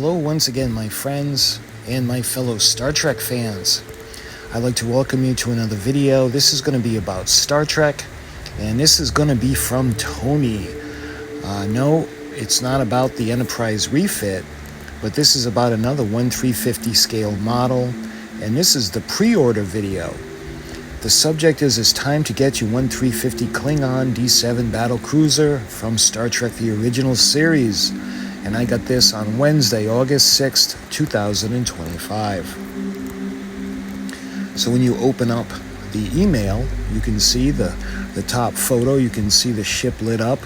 Hello once again, my friends and my fellow Star Trek fans. I'd like to welcome you to another video. This is going to be about Star Trek, and this is going to be from TOMY. No, it's not about the Enterprise refit, but this is about another 1/350 scale model, and this is the pre-order video. The subject is It's time to get you 1/350 Klingon D-7 battle cruiser from Star Trek the Original Series. And I got this on Wednesday, August 6th, 2025. So when you open up the email, you can see the top photo, you can see the ship lit up,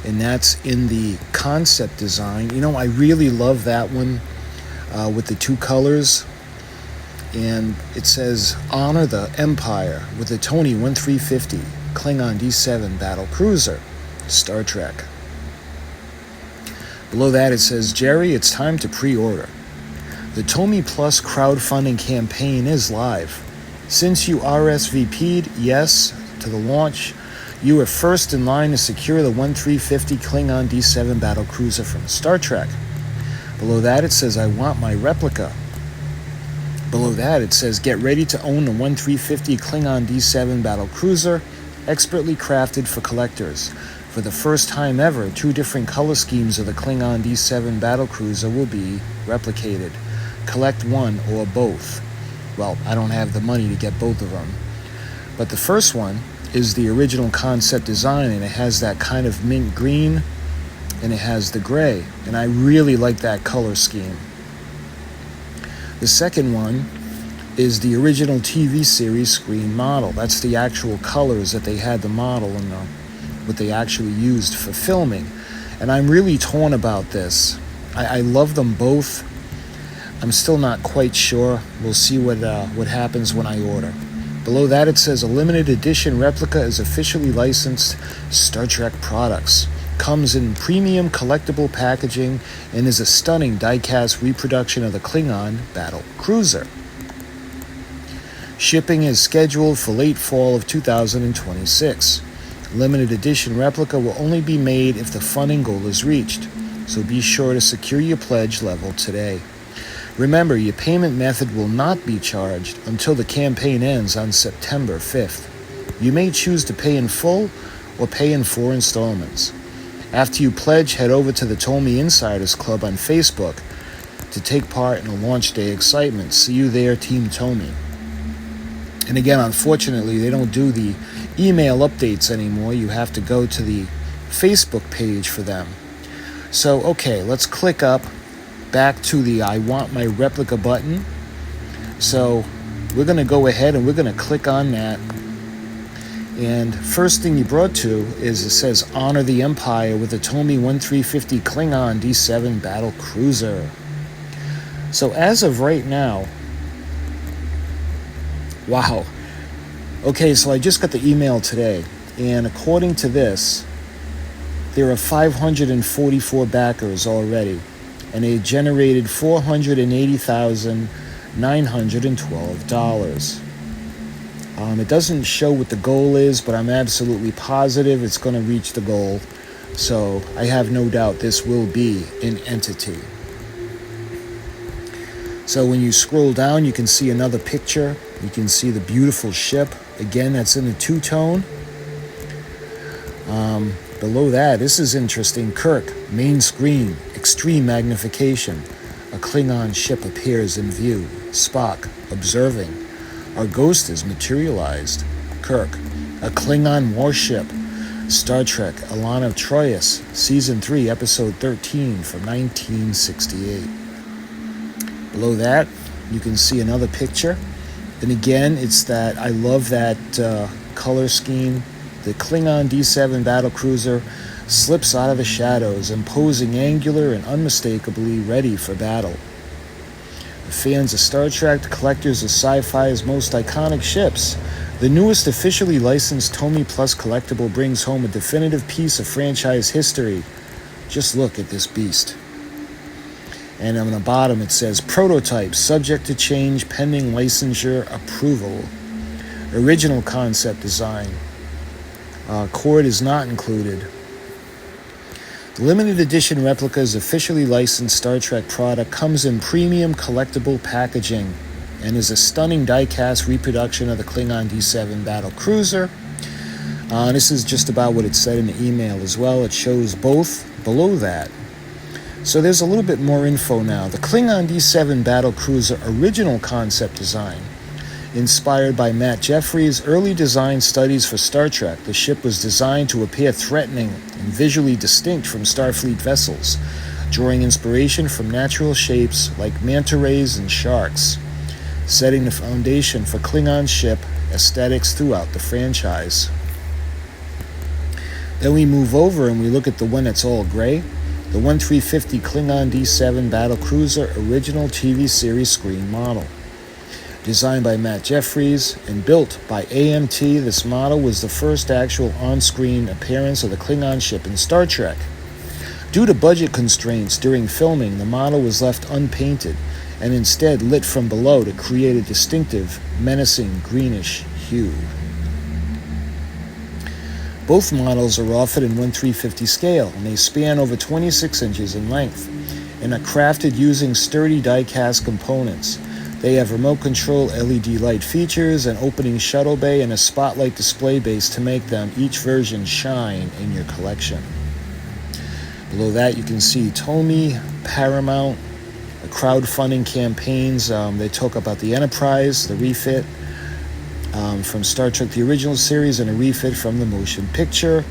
and that's in the concept design. You know, I really love that one with the two colors. And it says, honor the Empire with the TOMY 1/350 Klingon D-7 battle cruiser, Star Trek. Below that it says, Jerry, it's time to pre-order. The TOMY Plus crowdfunding campaign is live. Since you RSVP'd yes to the launch, you are first in line to secure the 1/350 Klingon D-7 battle cruiser from Star Trek. Below that it says, I want my replica. Below that it says, get ready to own the 1/350 Klingon D-7 battle cruiser, expertly crafted for collectors. For the first time ever, two different color schemes of the Klingon D-7 battle cruiser will be replicated. Collect one or both. Well, I don't have the money to get both of them. But the first one is the original concept design, and it has that kind of mint green, and it has the gray. And I really like that color scheme. The second one is the original TV series screen model. That's the actual colors that they had the model and what they actually used for filming. And I'm really torn about this. I love them both. I'm still not quite sure. We'll see what happens when I order. Below that it says, a limited edition replica is officially licensed Star Trek products. Comes in premium collectible packaging and is a stunning die-cast reproduction of the Klingon battle cruiser. Shipping is scheduled for late fall of 2026. Limited edition replica will only be made if the funding goal is reached, so be sure to secure your pledge level today. Remember, your payment method will not be charged until the campaign ends on September 5th. You may choose to pay in full or pay in 4 installments. After you pledge, head over to the TOMY Insiders Club on Facebook to take part in the launch day excitement. See you there, Team TOMY. And again, unfortunately, they don't do the email updates anymore. You have to go to the Facebook page for them. So, okay, let's click up back to the I want my replica button. So we're going to go ahead and we're going to click on that. And first thing you're brought to is it says honor the Empire with the TOMY 1/350 Klingon D-7 battle cruiser. So as of right now, wow. Okay, so I just got the email today, and according to this, there are 544 backers already, and they generated $480,912. It doesn't show what the goal is, but I'm absolutely positive it's going to reach the goal, so I have no doubt this will be an entity. So when you scroll down, you can see another picture. You can see the beautiful ship. Again, that's in the two-tone. Below that, this is interesting. Kirk, main screen, extreme magnification. A Klingon ship appears in view. Spock, observing. Our ghost is materialized. Kirk, a Klingon warship. Star Trek, Alana Troyes, Season 3, Episode 13 from 1968. Below that, you can see another picture. And again, it's that, I love that color scheme. The Klingon D-7 battle cruiser slips out of the shadows, imposing angular and unmistakably ready for battle. The fans of Star Trek, the collectors of sci-fi's most iconic ships, the newest officially licensed TOMY Plus collectible brings home a definitive piece of franchise history. Just look at this beast. And on the bottom it says, prototype subject to change pending licensure approval. Original concept design. Cord is not included. The limited edition replica's officially licensed Star Trek product comes in premium collectible packaging and is a stunning die-cast reproduction of the Klingon D-7 battle cruiser. This is just about what it said in the email as well. It shows both below that. So there's a little bit more info now. The Klingon D-7 battle cruiser original concept design, inspired by Matt Jeffries' early design studies for Star Trek, the ship was designed to appear threatening and visually distinct from Starfleet vessels, drawing inspiration from natural shapes like manta rays and sharks, setting the foundation for Klingon ship aesthetics throughout the franchise. Then we move over and we look at the one that's all gray, the 1350 Klingon D-7 battle cruiser original TV series screen model. Designed by Matt Jeffries and built by AMT, this model was the first actual on-screen appearance of the Klingon ship in Star Trek. Due to budget constraints during filming, the model was left unpainted and instead lit from below to create a distinctive, menacing greenish hue. Both models are offered in 1/350 scale, and they span over 26 inches in length and are crafted using sturdy die-cast components. They have remote control LED light features, an opening shuttle bay, and a spotlight display base to make them each version shine in your collection. Below that, you can see TOMY, Paramount, crowdfunding campaigns. They talk about the Enterprise, the refit from Star Trek the original series, and a refit from the motion picture.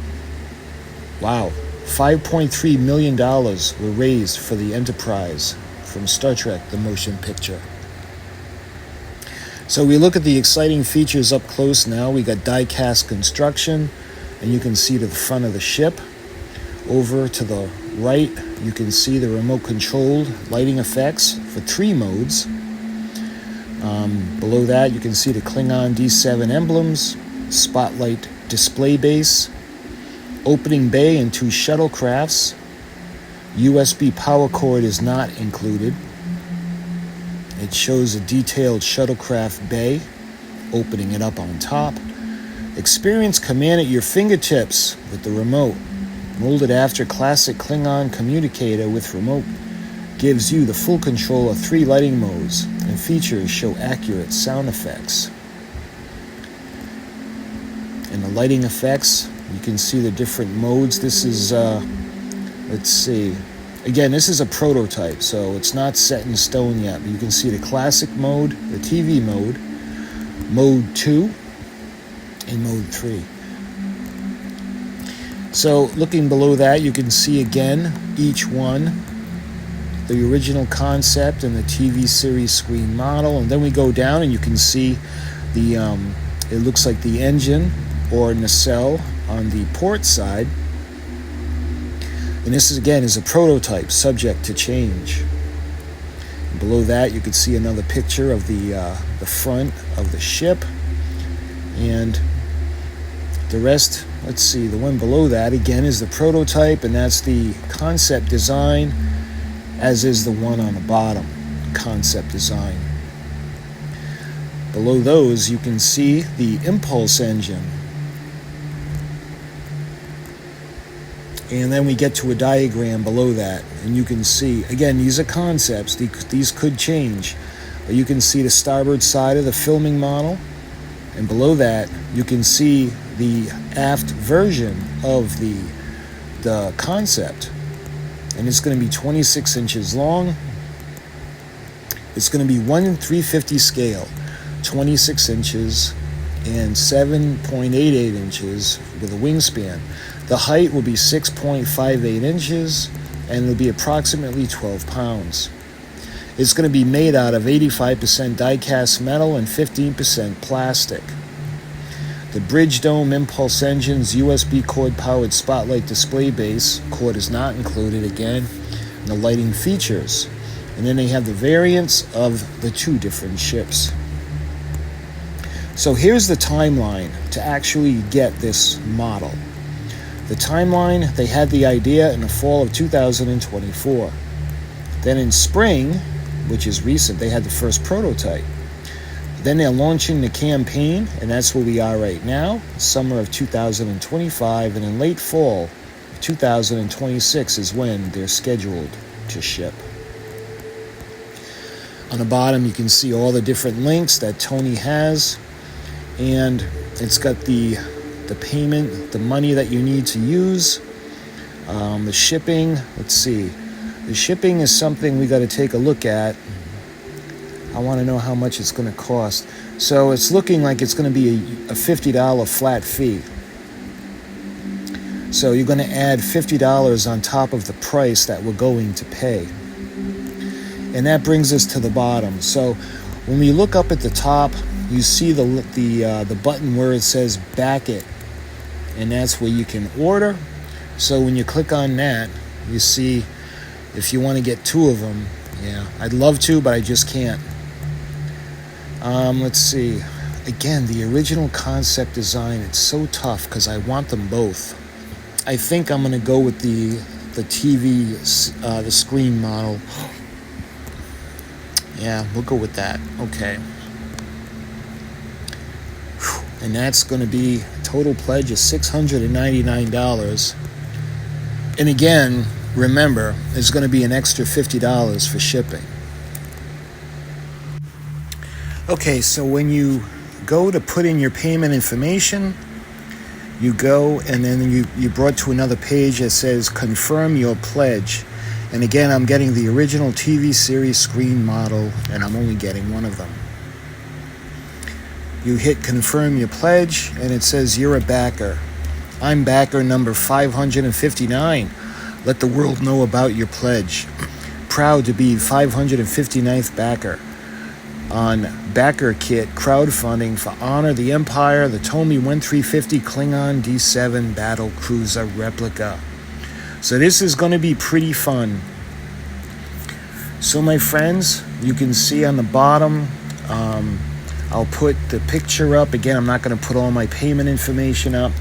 Wow, $5.3 million were raised for the Enterprise from Star Trek the motion picture. So we look at the exciting features up close now. We got die-cast construction, and you can see to the front of the ship. Over to the right, you can see the remote-controlled lighting effects for 3 modes. Below that, you can see the Klingon D-7 emblems, spotlight display base, opening bay and 2 shuttlecrafts. USB power cord is not included. It shows a detailed shuttlecraft bay, opening it up on top. Experience command at your fingertips with the remote. Molded after classic Klingon communicator with remote, gives you the full control of 3 lighting modes, and features show accurate sound effects. In the lighting effects, you can see the different modes. This is, let's see. Again, this is a prototype, so it's not set in stone yet, but you can see the classic mode, the TV mode, mode 2, and mode 3. So looking below that, you can see again each one, the original concept and the TV series screen model, and then we go down and you can see the it looks like the engine or nacelle on the port side, and this is again is a prototype subject to change. And below that, you can see another picture of the front of the ship, and the rest. Let's see, the one below that again is the prototype, and that's the concept design, as is the one on the bottom, concept design. Below those, you can see the impulse engine. And then we get to a diagram below that, and you can see, again, these are concepts, these could change, but you can see the starboard side of the filming model, and below that, you can see the aft version of the concept, and it's going to be 26 inches long. It's going to be 1/350 scale, 26 inches and 7.88 inches with a wingspan. The height will be 6.58 inches, and it'll be approximately 12 pounds. It's going to be made out of 85% die-cast metal and 15% plastic. The bridge dome impulse engine's USB cord-powered spotlight display base, cord is not included again, and the lighting features. And then they have the variants of the 2 different ships. So here's the timeline to actually get this model. The timeline, they had the idea in the fall of 2024. Then in spring, which is recent, they had the first prototype. Then they're launching the campaign, and that's where we are right now, summer of 2025, and in late fall of 2026 is when they're scheduled to ship. On the bottom, you can see all the different links that TOMY has, and it's got the payment, the money that you need to use, the shipping. Let's see. The shipping is something we got to take a look at. I want to know how much it's going to cost. So it's looking like it's going to be a $50 flat fee. So you're going to add $50 on top of the price that we're going to pay. And that brings us to the bottom. So when we look up at the top, you see the button where it says back it. And that's where you can order. So when you click on that, you see if you want to get 2 of them. Yeah, I'd love to, but I just can't. Let's see. Again, the original concept design, it's so tough because I want them both. I think I'm going to go with the TV, the screen model. Yeah, we'll go with that. Okay. And that's going to be total pledge of $699. And again, remember, there's going to be an extra $50 for shipping. Okay, so when you go to put in your payment information, you go and then you're brought to another page that says confirm your pledge. And again, I'm getting the original TV series screen model, and I'm only getting one of them. You hit confirm your pledge, and it says you're a backer. I'm backer number 559. Let the world know about your pledge. Proud to be 559th backer on Backer Kit crowdfunding for Honor the Empire, the TOMY 1350 Klingon D-7 Battle Cruiser replica. So this is going to be pretty fun. So my friends, you can see on the bottom, I'll put the picture up. Again, I'm not going to put all my payment information up,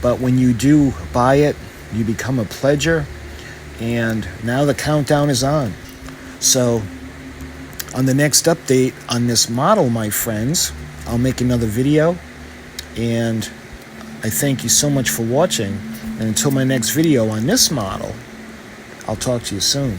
but when you do buy it, you become a pledger, and now the countdown is on. So on the next update on this model, my friends, I'll make another video, and I thank you so much for watching. And until my next video on this model, I'll talk to you soon.